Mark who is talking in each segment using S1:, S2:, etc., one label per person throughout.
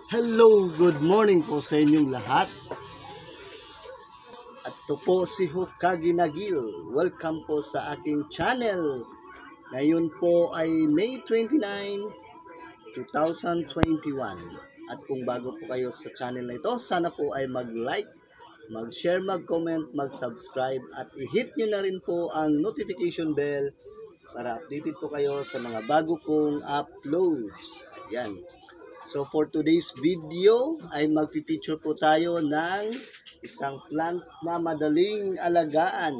S1: Hello, good morning po sa inyong lahat. At ito po si Hokage Nagil. Welcome po sa aking channel. Ngayon po ay May 29, 2021. At kung bago po kayo sa channel na ito, sana po ay mag-like, mag-share, mag-comment, mag-subscribe at i-hit nyo na rin po ang notification bell para updated po kayo sa mga bago kong uploads. Ayan. So for today's video ay mag-feature po tayo ng isang plant na madaling alagaan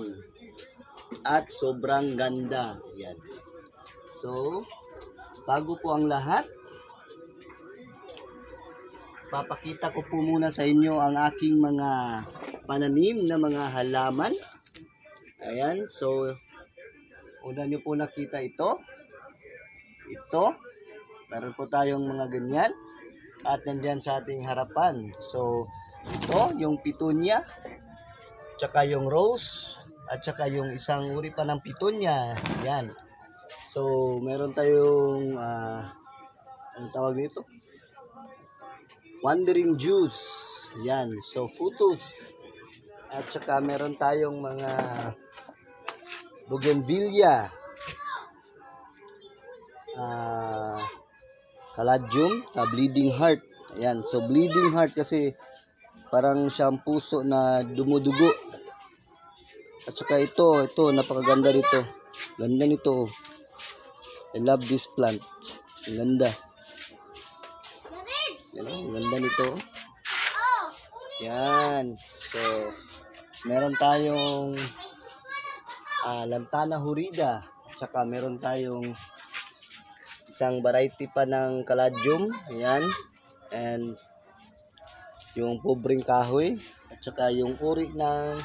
S1: at sobrang ganda. Yan. So bago po ang lahat, papakita ko po muna sa inyo ang aking mga pananim na mga halaman. Ayan. So una nyo po nakita ito. Meron po tayong mga ganyan at nandyan sa ating harapan. So, ito yung petunia, tsaka yung rose, at tsaka yung isang uri pa ng petunia. Yan. So, meron tayong, ano tawag nito? Wandering juice. Yan. So, futus. At tsaka meron tayong mga bougainvillea. Caladium, bleeding heart. Ayan, so bleeding heart kasi parang siyang puso na dumudugo. At saka ito napakaganda nito. Ganda nito. I love this plant. Ang ganda. Yan, ang ganda nito. Yan. So, meron tayong lantana horrida. At saka meron tayong isang variety pa ng caladium, ayan, and yung pobreng kahoy, at saka yung uri ng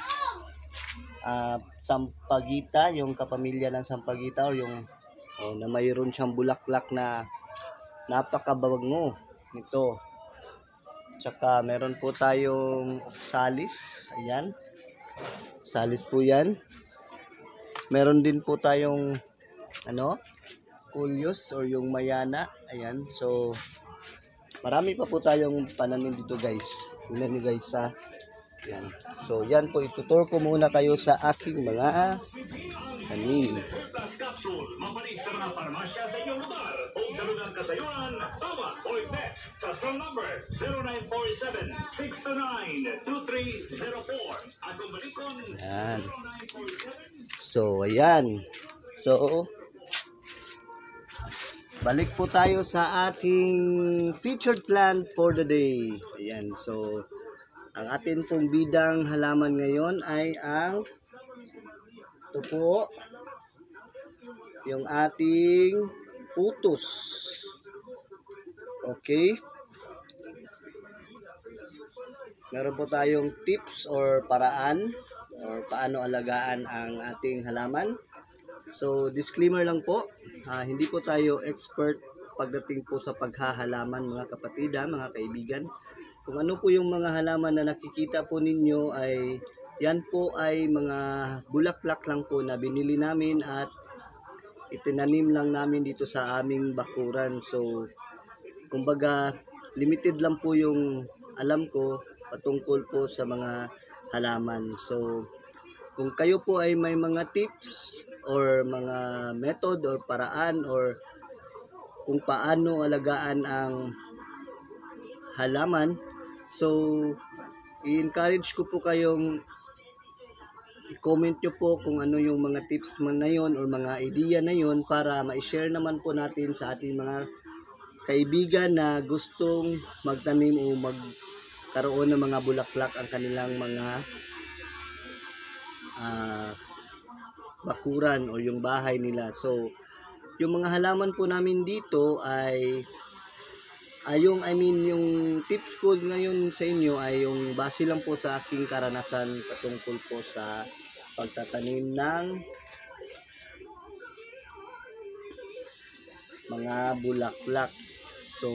S1: sampagita, yung kapamilya ng sampagita, or yung na mayroon siyang bulaklak na napakabango nito. At saka meron po tayong oxalis, ayan, oxalis po yan. Meron din po tayong Coleus or yung mayana. Ayan. So, marami pa po tayong pananim dito guys. Tingnan nyo guys ha. Ayan. So, yan po. Itutur ko muna kayo sa aking mga tanim. Ayan. So, ayan. So, balik po tayo sa ating featured plant for the day. Ayan, so ang atin pong bidang halaman ngayon ay ang ito po, yung ating futus. Okay. Meron po tayong tips or paraan or paano alagaan ang ating halaman. So, disclaimer lang po, hindi po tayo expert pagdating po sa paghahalaman mga kapatid, mga kaibigan. Kung ano po yung mga halaman na nakikita po ninyo ay yan po ay mga bulaklak lang po na binili namin at itinanim lang namin dito sa aming bakuran. So, kumbaga limited lang po yung alam ko patungkol po sa mga halaman. So, kung kayo po ay may mga tips or mga method or paraan or kung paano alagaan ang halaman, so i-encourage ko po kayong i-comment nyo po kung ano yung mga tips man na yun or mga idea na yun para ma-share naman po natin sa ating mga kaibigan na gustong magtanim o magkaroon ng mga bulaklak ang kanilang mga bakuran o yung bahay nila. So, yung mga halaman po namin dito ay yung tips ko ngayon sa inyo ay yung base lang po sa aking karanasan patungkol po sa pagtatanim ng mga bulaklak. So,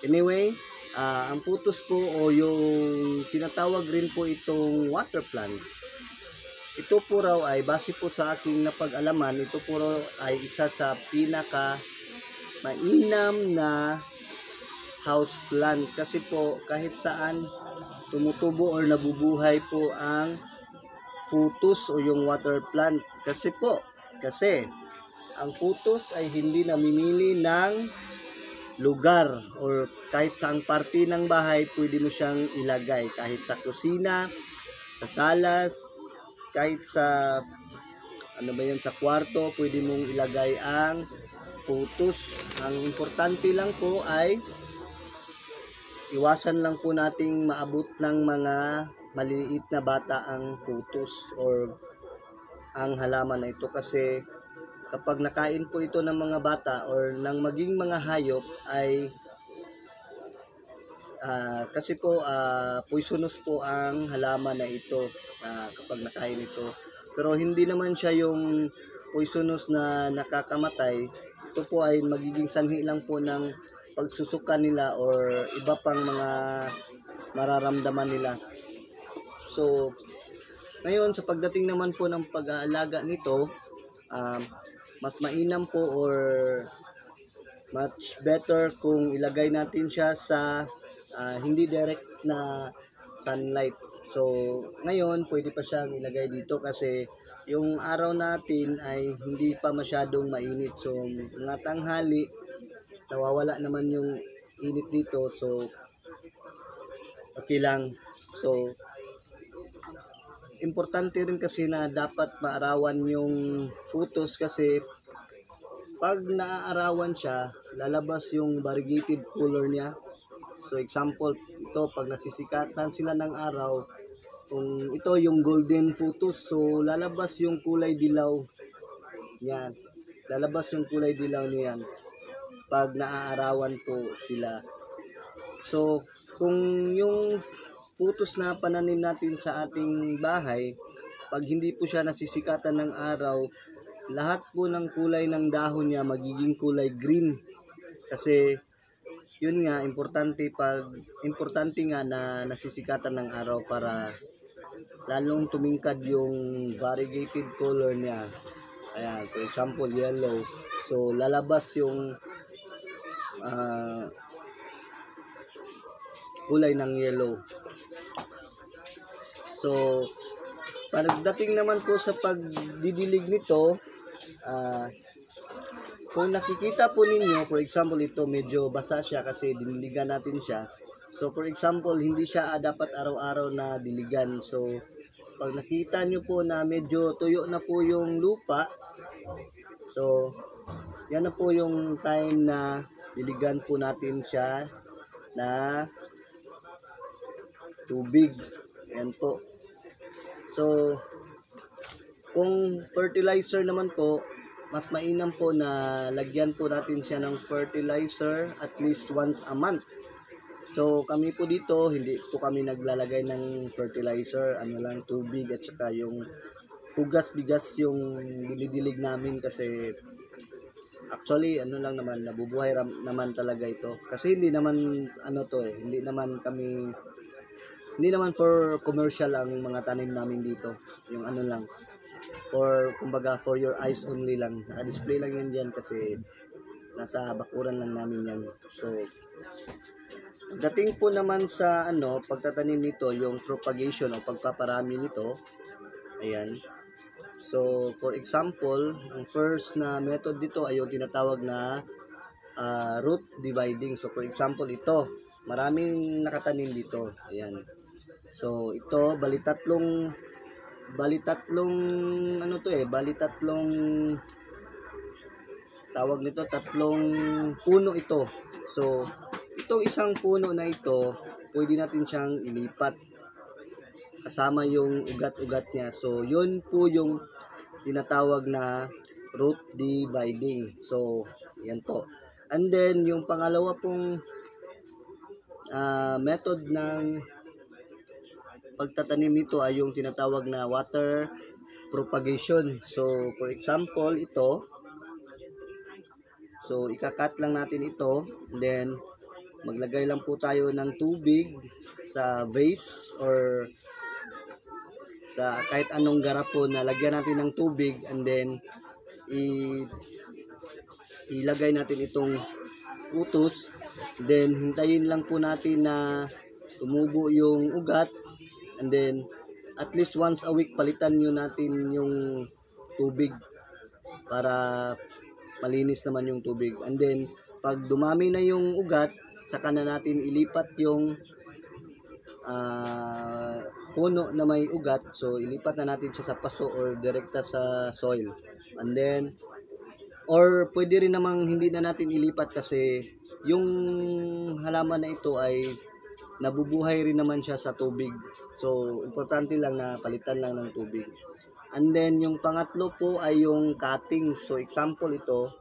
S1: anyway, ang putos po o yung tinatawag rin po itong water plant. Ito po raw ay base po sa aking napag-alaman, ito po raw ay isa sa pinaka mainam na house plant kasi po kahit saan tumutubo or nabubuhay po ang futus o yung water plant. Kasi ang futus ay hindi namimili ng lugar or kahit saang parte ng bahay pwede mo siyang ilagay, kahit sa kusina, sa salas, kahit sa sa kwarto pwede mong ilagay ang futus. Ang importante lang po ay iwasan lang po nating maabot ng mga maliliit na bata ang futus or ang halaman na ito, kasi kapag nakain po ito ng mga bata or ng maging mga hayop ay poisonous po ang halaman na ito kapag nakain ito. Pero hindi naman siya yung poisonous na nakakamatay. Ito po ay magiging sanhi lang po ng pagsusuka nila or iba pang mga mararamdaman nila. So, ngayon sa pagdating naman po ng pag-aalaga nito, mas mainam po or much better kung ilagay natin siya sa hindi direct na sunlight. So, ngayon pwede pa siyang ilagay dito kasi yung araw natin ay hindi pa masyadong mainit. So, mga tanghali, nawawala naman yung init dito. So, okay lang. So, importante rin kasi na dapat maarawan yung futus kasi pag naaarawan siya, lalabas yung variegated color niya. So example, ito pag nasisikatan sila ng araw, kung ito yung golden futus, so lalabas yung kulay dilaw. Yan. Lalabas yung kulay dilaw niyan pag naaarawan po sila. So kung yung futus na pananim natin sa ating bahay, pag hindi po siya nasisikatan ng araw, lahat po ng kulay ng dahon niya magiging kulay green. Kasi yun nga, importante nga na nasisikatan ng araw para lalong tumingkad yung variegated color niya. Ayan, for example, yellow. So lalabas yung kulay ng yellow. So, pagdating naman po sa pagdidilig nito, kung nakikita po ninyo, for example, ito medyo basa siya kasi diniligan natin siya. So, for example, hindi siya dapat araw-araw na diligan. So, pag nakita nyo po na medyo tuyo na po yung lupa, so, yan na po yung time na diligan po natin siya na tubig. Yan po. So, kung fertilizer naman po, mas mainam po na lagyan po natin siya ng fertilizer at least once a month. So, kami po dito, hindi po kami naglalagay ng fertilizer, tubig at saka yung hugas-bigas yung dinidilig namin kasi actually, nabubuhay naman talaga ito. Kasi hindi naman, hindi naman for commercial ang mga tanim namin dito. Yung for your eyes only lang. Naka-display lang yan dyan kasi nasa bakuran lang namin yan. So, dating po naman sa pagtatanim nito, yung propagation o pagpaparami nito. Ayan. So, for example, ang first na method dito ay yung tinatawag na root dividing. So, for example, ito. Maraming nakatanim dito. Ayan. So, ito, bali tatlong tawag nito, tatlong puno ito. So, itong isang puno na ito, pwede natin siyang ilipat kasama yung ugat-ugat niya. So, yun po yung tinatawag na root dividing. So, yan po. And then, yung pangalawa pong method ng pagtatanim nito ay yung tinatawag na water propagation. So, for example, ito. So, ikakat lang natin ito. Then, maglagay lang po tayo ng tubig sa vase or sa kahit anong garapon na lagyan natin ng tubig, and then ilagay natin itong putus Then hintayin lang po natin na tumubo yung ugat, and then at least once a week palitan nyo natin yung tubig para malinis naman yung tubig. And then pag dumami na yung ugat, saka na natin ilipat yung puno na may ugat. So ilipat na natin siya sa paso or direkta sa soil. And then or pwede rin namang hindi na natin ilipat kasi yung halaman na ito ay nabubuhay rin naman siya sa tubig. So importante lang na palitan lang ng tubig. And then yung pangatlo po ay yung cutting. So example ito,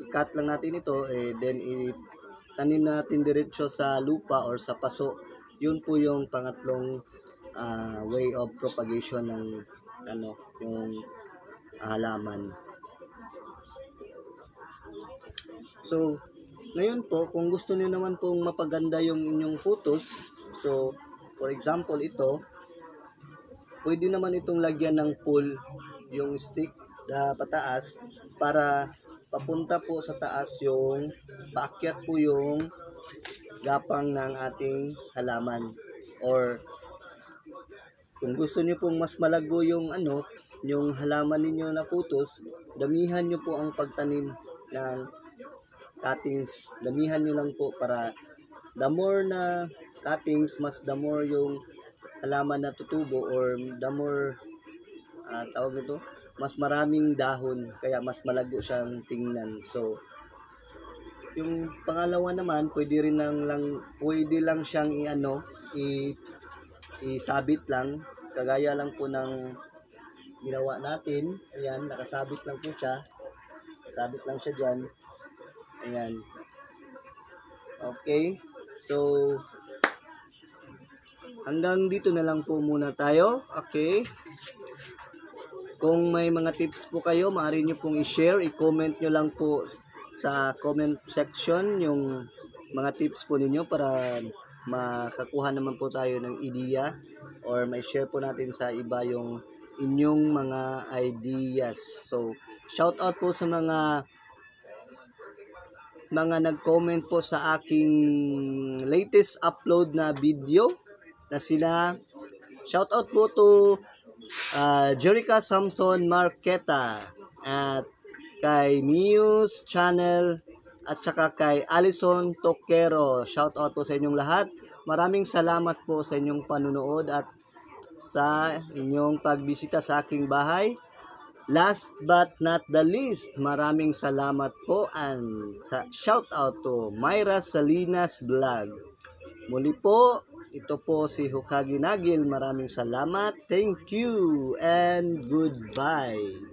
S1: i-cut lang natin ito, then itanim natin diretso sa lupa or sa paso. Yun po yung pangatlong way of propagation ng yung halaman. So ngayon po, kung gusto niyo naman pong mapaganda yung inyong photos, so for example ito, pwede naman itong lagyan ng pole yung stick na pataas para papunta po sa taas yung paakyat po yung gapang ng ating halaman. Or kung gusto niyo pong mas malago yung yung halaman ninyo na photos, damihan niyo po ang pagtanim ng cuttings. Damihan nyo lang po para the more na cuttings, mas the more yung halaman na tutubo, or the more tawag nito, mas maraming dahon, kaya mas malago siyang tingnan. So yung pangalawa naman, pwede lang siyang isabit lang, kagaya lang po ng ginawa natin. Ayan, nakasabit lang po siya. Sabit lang siya dyan. Ayan. Okay. So, hanggang dito na lang po muna tayo. Okay. Kung may mga tips po kayo, maaari nyo pong i-share. I-comment nyo lang po sa comment section yung mga tips po ninyo para makakuha naman po tayo ng idea, or may share po natin sa iba yung inyong mga ideas. So, shout out po sa mga nag-comment po sa aking latest upload na video na sila. Shout out po to Jerica Samson Marqueta at kay Muse Channel at saka kay Alison Toquero. Shout out po sa inyong lahat. Maraming salamat po sa inyong panunood at sa inyong pagbisita sa aking bahay. Last but not the least, maraming salamat po and shout out to Myra Salinas Vlog. Muli po, ito po si Hokage Nagil. Maraming salamat. Thank you and goodbye.